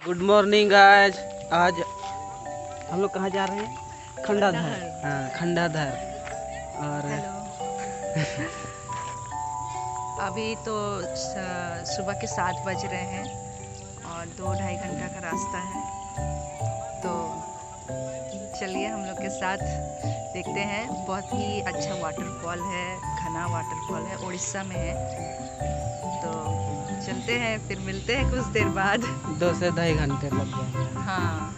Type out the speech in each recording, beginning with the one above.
Good morning guys. आज हम लोग कहाँ जा रहे हैं? खंडाधर। हाँ, खंडाधर। और अभी तो सुबह के 7 बज रहे हैं और 2-2.5 घंटा का रास्ता है। तो चलिए हम लोग के साथ देखते हैं। बहुत ही अच्छा वाटरफॉल है, घना वाटरफॉल है, उड़ीसा में है। तो चलते हैं, फिर मिलते हैं कुछ देर बाद। 2 से 2.5 घंटे लग जाएंगे। हाँ,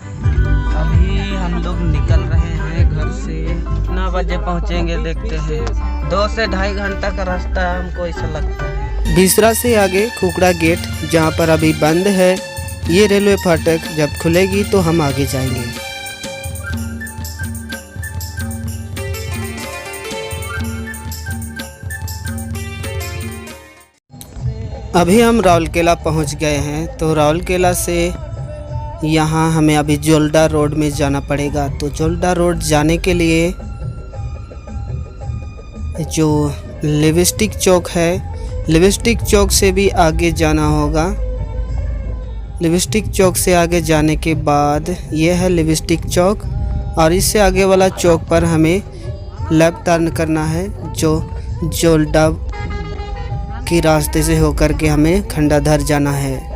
अभी हम लोग निकल रहे हैं घर से। कितना बजे पहुंचेंगे देखते हैं। 2 से 2.5 घंटा का रास्ता है, हमको ऐसा लगता है। बिसरा से आगे खुखड़ा गेट जहां पर अभी बंद है, ये रेलवे फाटक जब खुलेगी तो हम आगे जाएंगे। अभी हम राउरकेला पहुंच गए हैं। तो राउरकेला से यहाँ हमें अभी जोल्डा रोड में जाना पड़ेगा। तो जोल्डा रोड जाने के लिए जो लिपस्टिक चौक है, लिपस्टिक चौक से भी आगे जाना होगा। लिपस्टिक चौक से आगे जाने के बाद ये है लिपस्टिक चौक, और इससे आगे वाला चौक पर हमें लेफ्ट टर्न करना है, जो जोल्डा के रास्ते से होकर के हमें खंडाधर जाना है।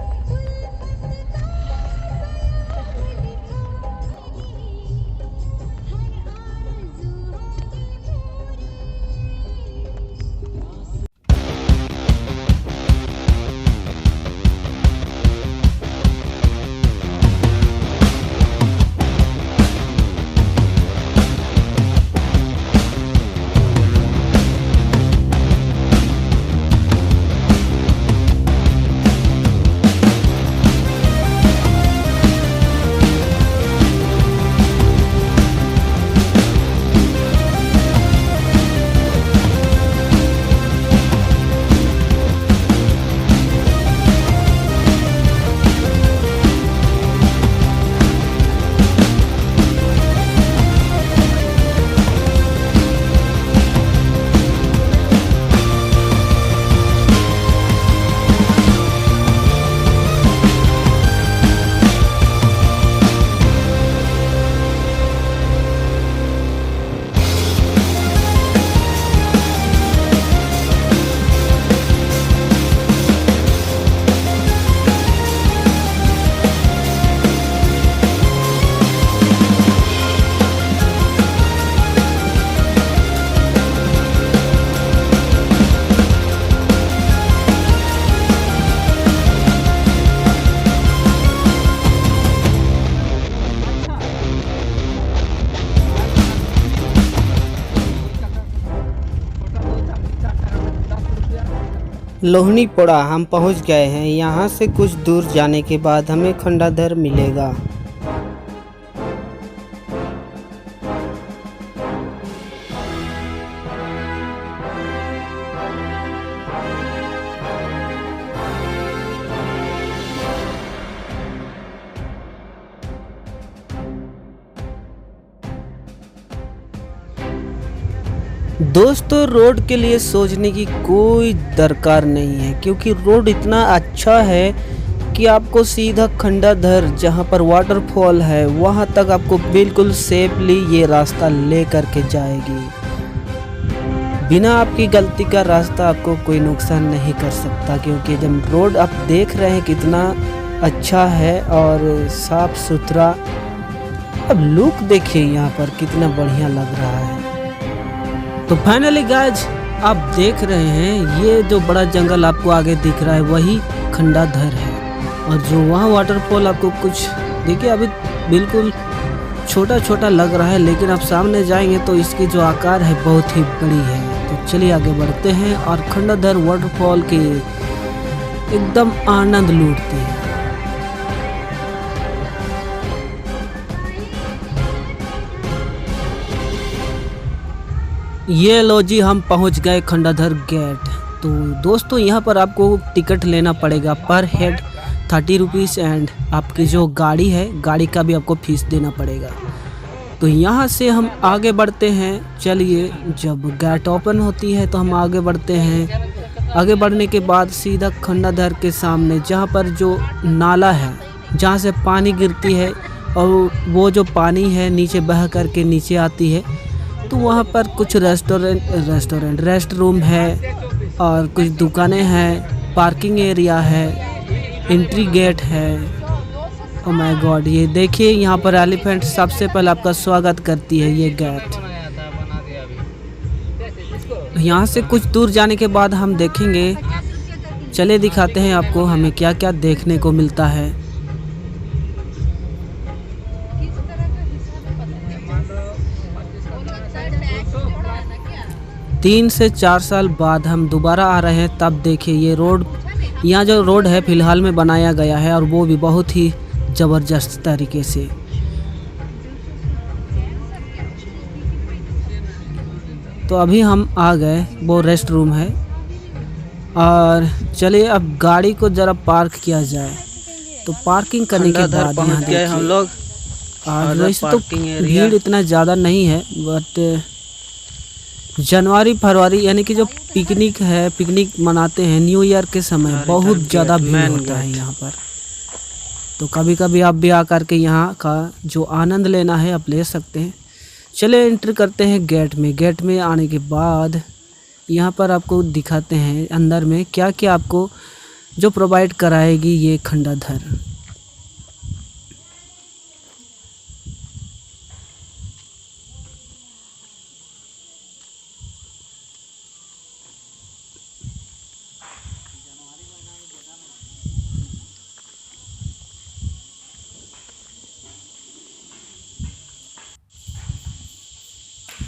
लोहनीपोड़ा हम पहुंच गए हैं। यहाँ से कुछ दूर जाने के बाद हमें खंडाधर मिलेगा। दोस्तों, रोड के लिए सोचने की कोई दरकार नहीं है, क्योंकि रोड इतना अच्छा है कि आपको सीधा खंडाधर जहां पर वाटरफॉल है वहां तक आपको बिल्कुल सेफली ये रास्ता ले करके जाएगी। बिना आपकी गलती का रास्ता आपको कोई नुकसान नहीं कर सकता, क्योंकि जब रोड आप देख रहे हैं कितना अच्छा है और साफ सुथरा। अब लुक देखिए यहाँ पर कितना बढ़िया लग रहा है। तो फाइनली गाइज, आप देख रहे हैं ये जो बड़ा जंगल आपको आगे दिख रहा है वही खंडाधर है, और जो वहाँ वाटरफॉल आपको कुछ देखिए अभी बिल्कुल छोटा छोटा लग रहा है, लेकिन आप सामने जाएंगे तो इसकी जो आकार है बहुत ही बड़ी है। तो चलिए आगे बढ़ते हैं और खंडाधर वाटरफॉल के एकदम आनंद लूटते हैं। ये लो जी, हम पहुंच गए खंडाधर गेट। तो दोस्तों, यहाँ पर आपको टिकट लेना पड़ेगा पर हेड 30 रुपीज़, एंड आपकी जो गाड़ी है गाड़ी का भी आपको फीस देना पड़ेगा। तो यहाँ से हम आगे बढ़ते हैं। चलिए, जब गेट ओपन होती है तो हम आगे बढ़ते हैं। आगे बढ़ने के बाद सीधा खंडाधर के सामने जहाँ पर जो नाला है, जहाँ से पानी गिरती है और वो जो पानी है नीचे बह करके नीचे आती है, तो वहाँ पर कुछ रेस्ट रूम है और कुछ दुकानें हैं, पार्किंग एरिया है, एंट्री गेट है। ओह माय गॉड, ये देखिए यहाँ पर एलिफेंट सबसे पहले आपका स्वागत करती है ये गेट। यहाँ से कुछ दूर जाने के बाद हम देखेंगे, चले दिखाते हैं आपको हमें क्या क्या देखने को मिलता है। 3 से 4 साल बाद हम दोबारा आ रहे हैं। तब देखिए ये रोड, यहाँ जो रोड है फ़िलहाल में बनाया गया है और वो भी बहुत ही ज़बरदस्त तरीके से। तो अभी हम आ गए, वो रेस्ट रूम है। और चलिए अब गाड़ी को ज़रा पार्क किया जाए। तो पार्किंग करने के बाद यहाँ देखिए हम लोग आज वैसे तो भीड़ इतना ज़्यादा नहीं है, बट जनवरी फरवरी यानी कि जो पिकनिक है, पिकनिक मनाते हैं न्यू ईयर के समय, बहुत ज़्यादा भीड़ होता है यहाँ पर। तो कभी कभी आप भी आकर के यहाँ का जो आनंद लेना है आप ले सकते हैं। चले एंटर करते हैं गेट में। गेट में आने के बाद यहाँ पर आपको दिखाते हैं अंदर में क्या क्या आपको जो प्रोवाइड कराएगी ये खंडाधर।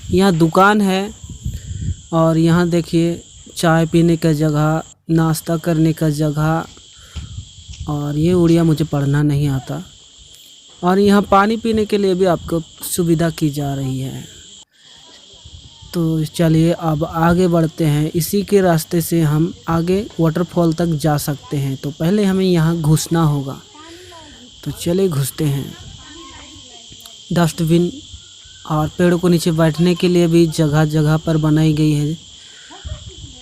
यहाँ दुकान है और यहाँ देखिए चाय पीने का जगह, नाश्ता करने का जगह, और ये उड़िया मुझे पढ़ना नहीं आता। और यहाँ पानी पीने के लिए भी आपको सुविधा की जा रही है। तो चलिए अब आगे बढ़ते हैं। इसी के रास्ते से हम आगे वाटरफॉल तक जा सकते हैं। तो पहले हमें यहाँ घुसना होगा, तो चले घुसते हैं। डस्टबिन और पेड़ों को नीचे बैठने के लिए भी जगह जगह पर बनाई गई है।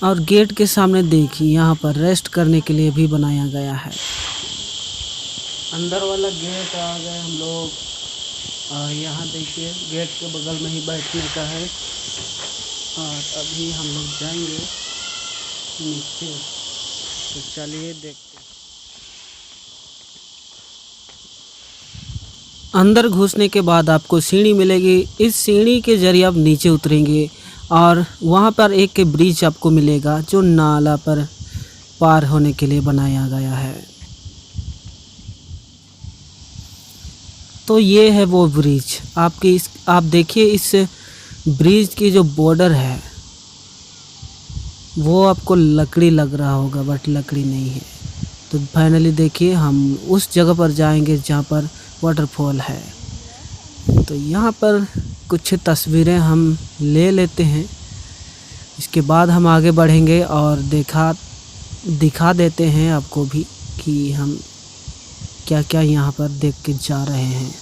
और गेट के सामने देखिए यहाँ पर रेस्ट करने के लिए भी बनाया गया है। अंदर वाला गेट आ गए हम लोग। और यहाँ देखिए गेट के बगल में ही बैठने का है। और अभी हम लोग जाएंगे नीचे। तो चलिए देखते हैं। अंदर घुसने के बाद आपको सीढ़ी मिलेगी। इस सीढ़ी के जरिए आप नीचे उतरेंगे और वहाँ पर एक ब्रिज आपको मिलेगा जो नाला पर पार होने के लिए बनाया गया है। तो ये है वो ब्रिज। आप देखिए इस ब्रिज की जो बॉर्डर है वो आपको लकड़ी लग रहा होगा, बट लकड़ी नहीं है। तो फाइनली देखिए हम उस जगह पर जाएंगे जहाँ पर वाटरफॉल है। तो यहाँ पर कुछ तस्वीरें हम ले लेते हैं। इसके बाद हम आगे बढ़ेंगे और दिखा देते हैं आपको भी कि हम क्या क्या यहाँ पर देख के जा रहे हैं।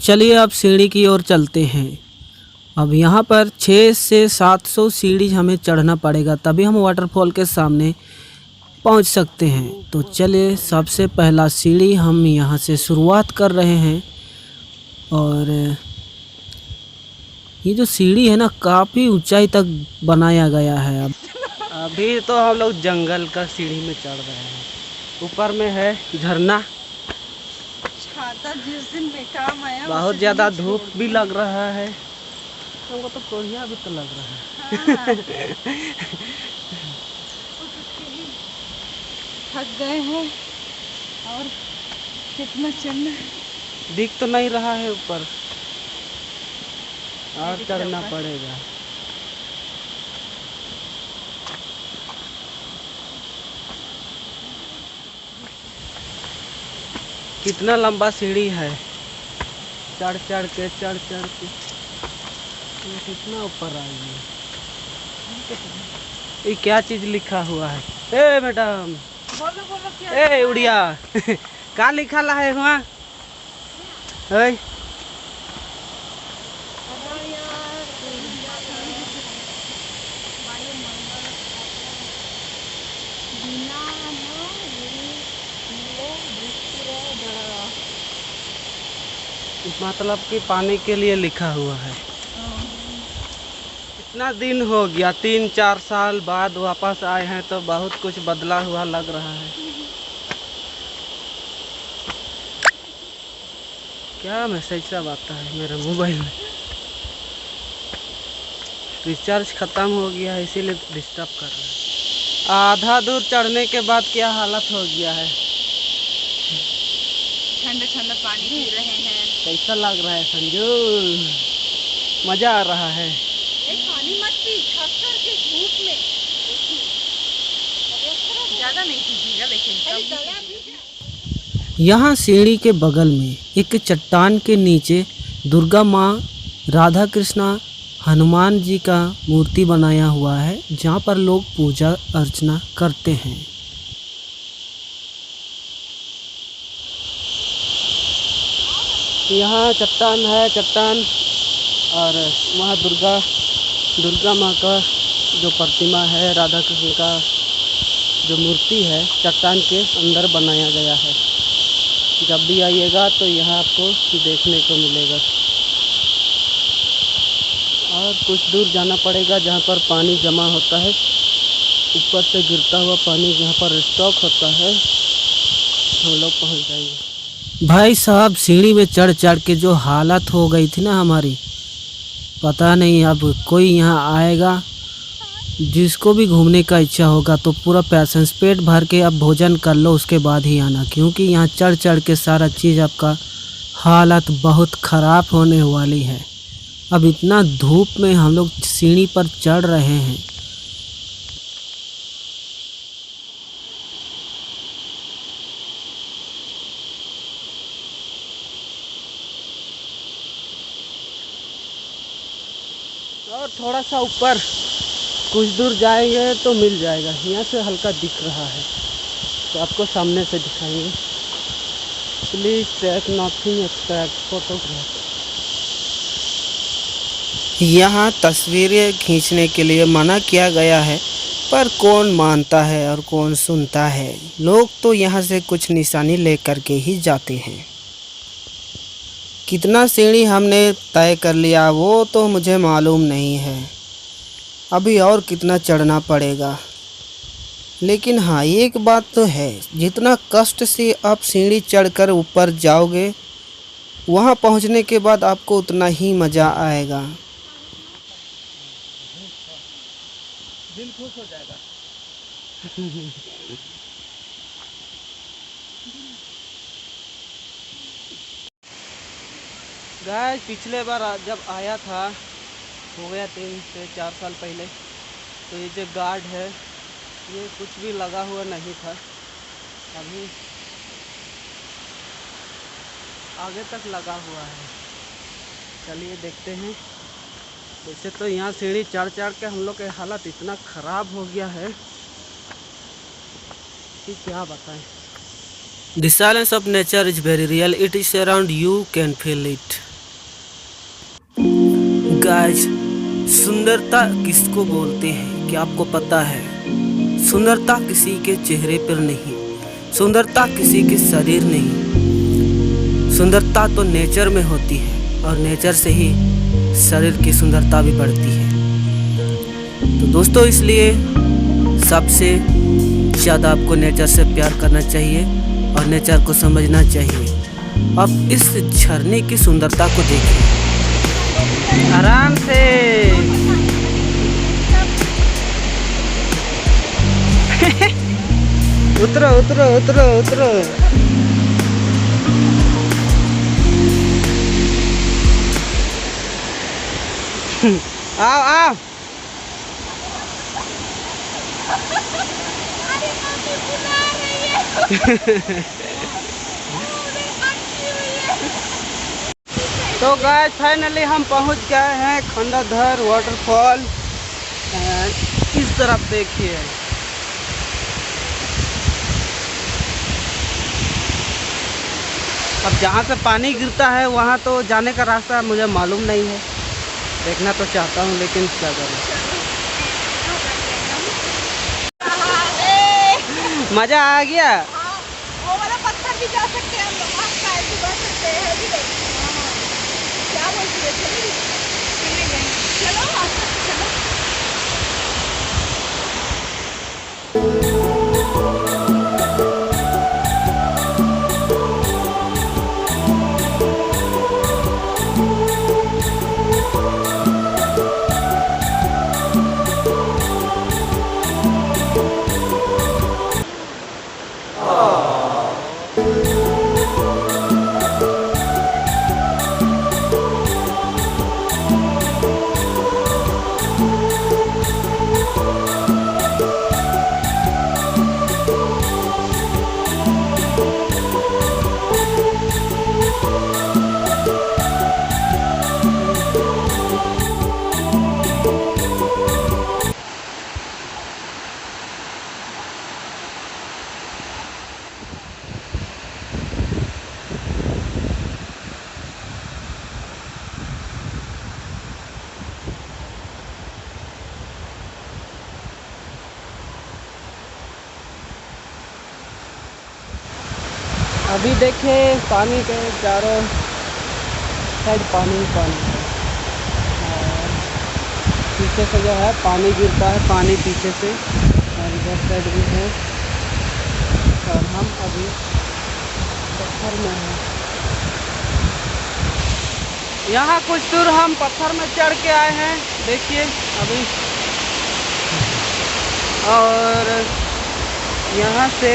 चलिए अब सीढ़ी की ओर चलते हैं। अब यहाँ पर 600 से 700 सीढ़ी हमें चढ़ना पड़ेगा, तभी हम वाटरफॉल के सामने पहुंच सकते हैं। तो चलिए सबसे पहला सीढ़ी हम यहाँ से शुरुआत कर रहे हैं। और ये जो सीढ़ी है ना काफ़ी ऊंचाई तक बनाया गया है। अब अभी तो हम लोग जंगल का सीढ़ी में चढ़ रहे हैं। ऊपर में है झरना। छाता जिस दिन में काम आया, बहुत ज़्यादा धूप भी लग रहा है। हमको तो कोरिया भी तो लग रहा है। थक गए हैं और कितना चढ़ना दिख तो नहीं रहा है ऊपर, और चढ़ना पड़ेगा। कितना लंबा सीढ़ी है। चढ़ के ये कितना ऊपर आ गया। ये क्या चीज लिखा हुआ है? ए मैडम, बोलो क्या ए उड़िया, का लिखा ला है वहाँ? है। मतलब कि पानी के लिए लिखा हुआ है। इतना दिन हो गया, 3-4 साल बाद वापस आए हैं तो बहुत कुछ बदला हुआ लग रहा है। क्या मैसेज सब आता है मेरे मोबाइल में। रिचार्ज खत्म हो गया है इसीलिए डिस्टर्ब कर रहा है। आधा दूर चढ़ने के बाद क्या हालत हो गया है। ठंडा ठंडा पानी पी रहे हैं। कैसा लग रहा है संजू? मजा आ रहा है। पानी मत पी, खासकर के धूप में। ज्यादा नहीं पीजिएगा लेकिन। यहाँ सीढ़ी के बगल में एक चट्टान के नीचे दुर्गा माँ, राधा कृष्णा, हनुमान जी का मूर्ति बनाया हुआ है, जहाँ पर लोग पूजा अर्चना करते हैं। यहाँ चट्टान है, चट्टान, और वहाँ दुर्गा माँ का जो प्रतिमा है, राधा कृष्ण का जो मूर्ति है, चट्टान के अंदर बनाया गया है। जब भी आइएगा तो यहाँ आपको देखने को मिलेगा। और कुछ दूर जाना पड़ेगा जहाँ पर पानी जमा होता है, ऊपर से गिरता हुआ पानी जहाँ पर स्टॉक होता है, हम लोग पहुँच जाएंगे। भाई साहब, सीढ़ी में चढ़ चढ़ के जो हालत हो गई थी ना हमारी, पता नहीं अब कोई यहाँ आएगा, जिसको भी घूमने का इच्छा होगा तो पूरा पैसेंस पेट भर के अब भोजन कर लो, उसके बाद ही आना, क्योंकि यहाँ चढ़ चढ़ के सारा चीज़ आपका हालत बहुत ख़राब होने वाली है। अब इतना धूप में हम लोग सीढ़ी पर चढ़ रहे हैं। और थोड़ा सा ऊपर कुछ दूर जाएंगे तो मिल जाएगा। यहाँ से हल्का दिख रहा है तो आपको सामने से दिखाएंगे। Please take nothing extract photograph. यहाँ तस्वीरें खींचने के लिए मना किया गया है, पर कौन मानता है और कौन सुनता है। लोग तो यहाँ से कुछ निशानी लेकर के ही जाते हैं। कितना सीढ़ी हमने तय कर लिया वो तो मुझे मालूम नहीं है, अभी और कितना चढ़ना पड़ेगा। लेकिन हाँ, एक बात तो है, जितना कष्ट से आप सीढ़ी चढ़कर ऊपर जाओगे, वहाँ पहुँचने के बाद आपको उतना ही मज़ा आएगा। दिल खुश हो जाएगा। गाइस, पिछले बार जब आया था, हो गया 3 से 4 साल पहले, तो ये जो गार्ड है ये कुछ भी लगा हुआ नहीं था। अभी आगे तक लगा हुआ है। चलिए देखते हैं। वैसे तो यहाँ सीढ़ी चढ़ चढ़ के हम लोग के हालत इतना ख़राब हो गया है कि क्या बताएं। The silence of nature is very real. It is around you, can feel it. Guys, सुंदरता किसको बोलते हैं क्या आपको पता है? सुंदरता किसी के चेहरे पर नहीं, सुंदरता किसी के शरीर नहीं, सुंदरता तो नेचर में होती है और नेचर से ही शरीर की सुंदरता भी बढ़ती है। तो दोस्तों, इसलिए सबसे ज़्यादा आपको नेचर से प्यार करना चाहिए और नेचर को समझना चाहिए। अब इस झरने की सुंदरता को देखिए। आराम से। उतरो उतरो उतरो उतरो। आओ आओ। तो गाइस, फाइनली हम पहुंच गए हैं खंडाधर वाटरफॉल। इस तरफ देखिए, अब जहाँ से पानी गिरता है वहाँ तो जाने का रास्ता मुझे मालूम नहीं है, देखना तो चाहता हूँ लेकिन क्या करूँ। मज़ा आ गया। वो वाला पत्थर भी जा सकते हैं हम लोग, वहाँ साइड भी बढ़ सकते हैं, है भी नहीं। क्या बोलती है, चलो चलो चलो। अभी देखिए पानी के चारों साइड पानी ही पानी है, और पीछे से जो है पानी गिरता है, पानी पीछे से, और इधर साइड भी है, और हम अभी पत्थर में हैं। यहाँ कुछ दूर हम पत्थर में चढ़ के आए हैं, देखिए अभी, और यहाँ से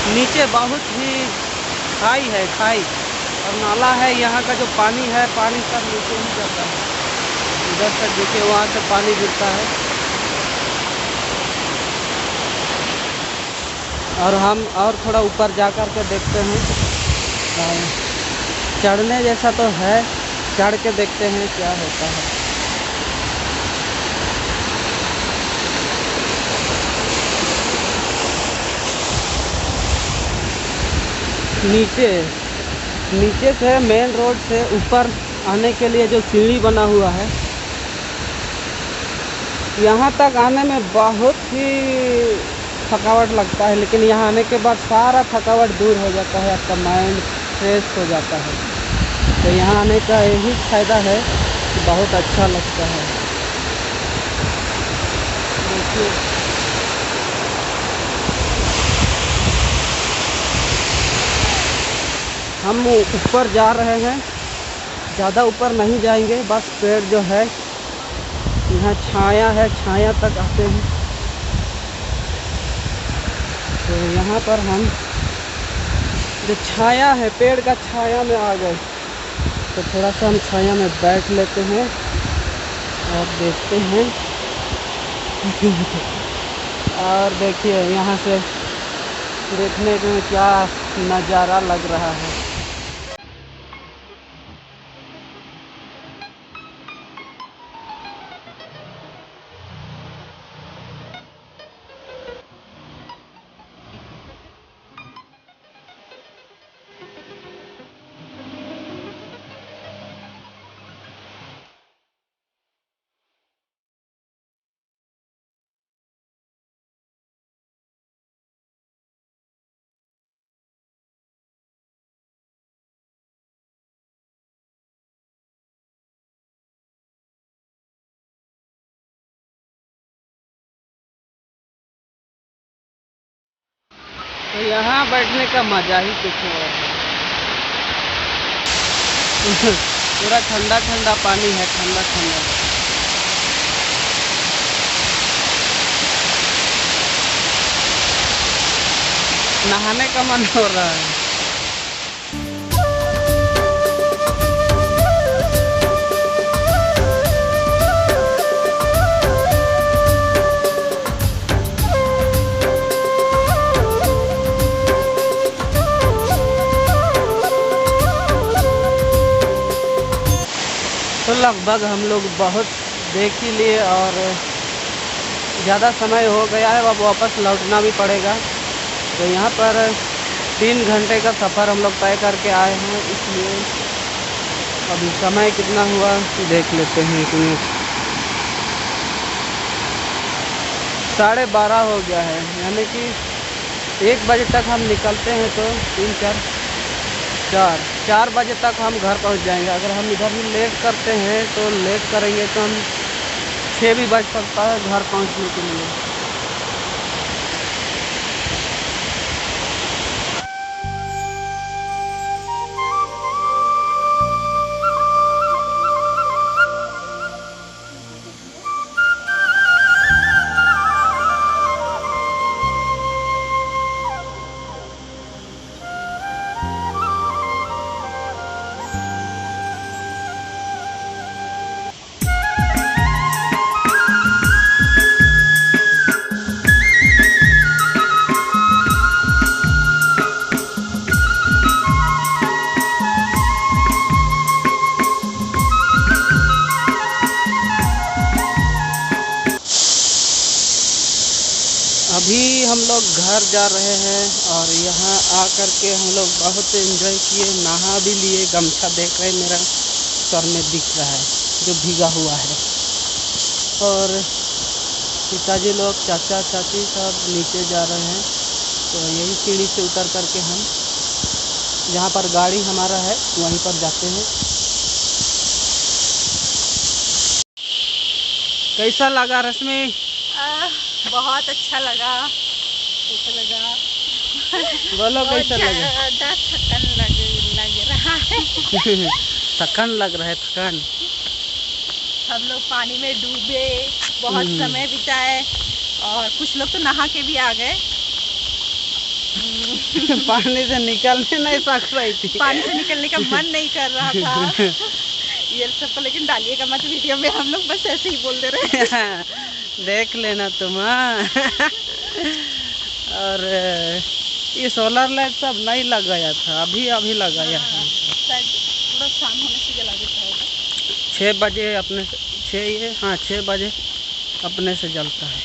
नीचे बहुत ही खाई है, खाई और नाला है। यहाँ का जो पानी है, पानी सब नीचे ही जाता है, इधर तक देखिए, वहाँ से पानी गिरता है। और हम और थोड़ा ऊपर जा कर के देखते हैं, चढ़ने जैसा तो है, चढ़ के देखते हैं क्या होता है। नीचे से मेन रोड से ऊपर आने के लिए जो सीढ़ी बना हुआ है, यहाँ तक आने में बहुत ही थकावट लगता है, लेकिन यहाँ आने के बाद सारा थकावट दूर हो जाता है, आपका माइंड फ्रेश हो जाता है। तो यहाँ आने का यही फ़ायदा है कि बहुत अच्छा लगता है। देखिए हम ऊपर जा रहे हैं, ज़्यादा ऊपर नहीं जाएंगे, बस पेड़ जो है यहाँ छाया है, छाया तक आते हैं। तो यहाँ पर हम जो छाया है, पेड़ का छाया में आ गए, तो थोड़ा सा हम छाया में बैठ लेते हैं और देखते हैं। और देखिए यहाँ से देखने में क्या नज़ारा लग रहा है। तो यहाँ बैठने का मज़ा ही कुछ और है। पूरा ठंडा ठंडा पानी है, ठंडा ठंडा। नहाने का मन हो रहा है। तो लगभग हम लोग बहुत देख ही लिए और ज़्यादा समय हो गया है, अब वापस लौटना भी पड़ेगा। तो यहाँ पर 3 घंटे का सफ़र हम लोग तय करके आए हैं, इसलिए अभी समय कितना हुआ देख लेते हैं। 12:30 हो गया है, यानी कि 1 बजे तक हम निकलते हैं तो 3, 4 बजे तक हम घर पहुंच जाएंगे। अगर हम इधर भी लेट करते हैं तो लेट करेंगे तो हम 6 भी बज सकता है घर पहुंचने के लिए। अभी हम लोग घर जा रहे हैं और यहाँ आकर के हम लोग बहुत एंजॉय किए, नहा भी लिए। गमछा देख रहे मेरा सर में दिख रहा है जो भीगा हुआ है। और पिताजी लोग, चाचा चाची सब नीचे जा रहे हैं। तो यही सीढ़ी से उतर करके हम जहाँ पर गाड़ी हमारा है वहीं पर जाते हैं। कैसा लगा रश्मि? बहुत अच्छा लगा। कैसा लगा? बोलो कैसा लगा? थकन लग रहा है। थकान लग रहा है, थकान। हम लोग पानी में डूबे, बहुत समय बिताए और कुछ लोग तो नहा के भी आ गए। पानी से निकलने नहीं सक रही थी, पानी से निकलने का मन नहीं कर रहा था ये सबको, लेकिन डालिएगा मत वीडियो में, हम लोग बस ऐसे ही बोल दे रहे हैं। देख लेना तुम। और ये सोलर लाइट सब नहीं लगाया था, अभी लगाया है। थोड़ा शाम होने से जला देता है। 6 बजे अपने 6 बजे अपने से जलता है।